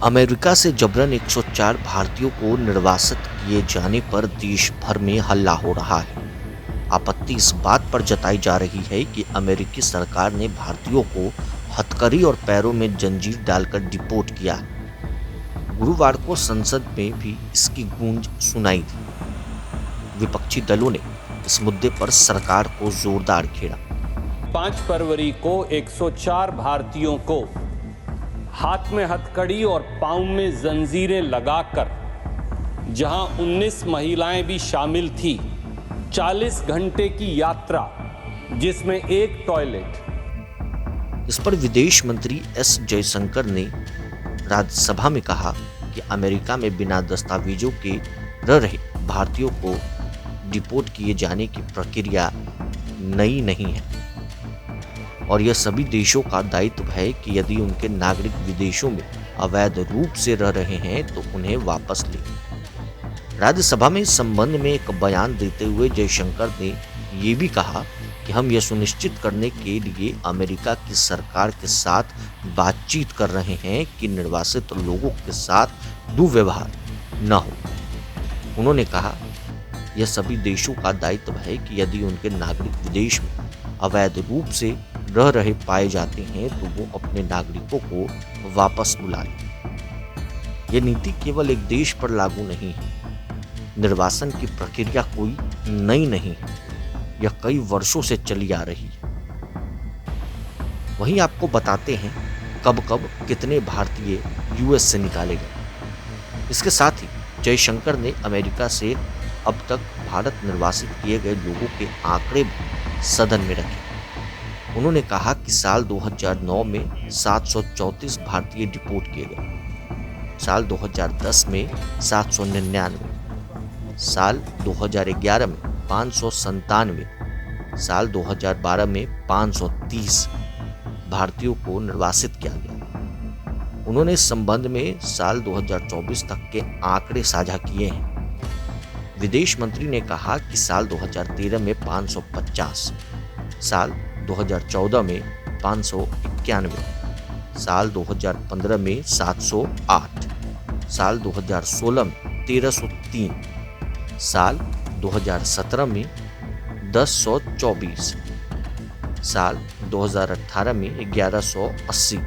America से जबरन 104 भारतीयों को निर्वासित किए जाने पर देश भर में हल्ला हो रहा है। आपत्ति इस बात पर जताई जा रही है कि अमेरिकी सरकार ने भारतीयों को हथकड़ी और पैरों में जंजीर डालकर डिपोर्ट किया है। गुरुवार को संसद में भी इसकी गूंज सुनाई दी। विपक्षी दलों ने इस मुद्दे पर सरकार को जोरदार घेरा। 5 फरवरी को 104 भारतीयों को हाथ में हथकड़ी और पांव में जंजीरें लगाकर, जहां 19 महिलाएं भी शामिल थी, 40 घंटे की यात्रा जिसमें एक टॉयलेट। इस पर विदेश मंत्री एस जयशंकर ने राज्यसभा में कहा कि अमेरिका में बिना दस्तावेजों के रह रहे भारतीयों को डिपोर्ट किए जाने की प्रक्रिया नई नहीं है और यह सभी देशों का दायित्व है कि यदि उनके नागरिक विदेशों में अवैध रूप से रह रहे हैं तो उन्हें वापस लें। राज्यसभा में इस संबंध में एक बयान देते हुए जयशंकर ने ये भी कहा कि हम यह सुनिश्चित करने के लिए अमेरिका की सरकार के साथ बातचीत कर रहे हैं कि निर्वासित लोगों के साथ दुर्व्यवहार न हो। उन्होंने कहा, यह सभी देशों का दायित्व है कि यदि उनके नागरिक विदेश में अवैध रूप से रह रहे पाए जाते हैं तो वो अपने नागरिकों को वापस बुला लें। यह नीति केवल एक देश पर लागू नहीं है। निर्वासन की प्रक्रिया कोई नई नहीं है, यह कई वर्षों से चली आ रही है। वहीं आपको बताते हैं कब कब कितने भारतीय यूएस से निकाले गए। इसके साथ ही जयशंकर ने अमेरिका से अब तक भारत निर्वासित किए गए लोगों के आंकड़े सदन में रखे। उन्होंने कहा कि साल 2009 में 734 भारतीय डिपोर्ट किए गए, साल 2010 में 799, साल 2011 में 597, साल 2012 में 530 भारतीयों को निर्वासित किया गया। उन्होंने इस संबंध में साल 2024 तक के आंकड़े साझा किए हैं। विदेश मंत्री ने कहा कि साल 2013 में 550, साल 2014 में 591, साल 2015 में 708, साल 2016 में 1303, साल 2017 में 1024, साल 2018 में 1180,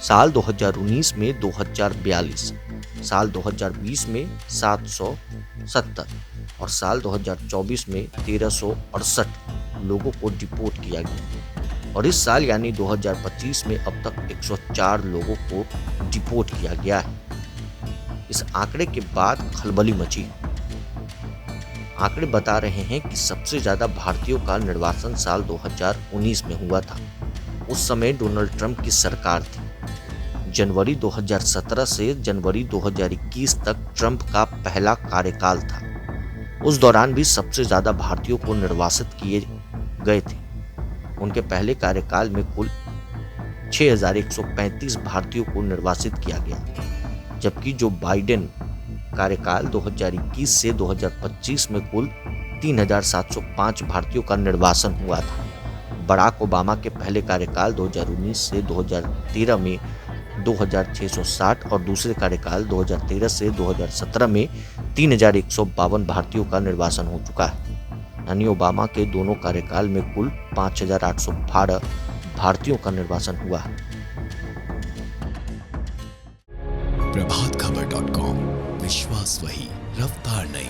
साल 2019 में 2042, साल 2020 में 770 और साल 2024 में 1368 लोगों को डिपोर्ट किया गया और इस साल यानी 2025 में अब तक 104 लोगों को डिपोर्ट किया गया है। इस आंकड़े के बाद खलबली मची। आंकड़े बता रहे हैं कि सबसे ज्यादा भारतीयों का निर्वासन साल 2019 में हुआ था। उस समय डोनाल्ड ट्रंप की सरकार थी। जनवरी 2017 से जनवरी 2021 तक ट्रंप का पहला कार्यकाल था। उस दौरान भी सबसे ज्यादा भारतीयों को निर्वासित किए गए थे। उनके पहले कार्यकाल में कुल 6135 भारतीयों को निर्वासित किया गया, जबकि जो बाइडेन कार्यकाल 2021 से 2025 में कुल 3705 भारतीयों का निर्वासन हुआ था। बराक ओबामा के पहले कार्यकाल 2019 से 2013 में 2660 और दूसरे कार्यकाल 2013 से 2017 में 3152 भारतीयों का निर्वासन हो चुका है। यानी ओबामा के दोनों कार्यकाल में कुल 5812 भारतीयों का निर्वासन हुआ है। प्रभातखबर.com, विश्वास वही, रफ्तार नहीं।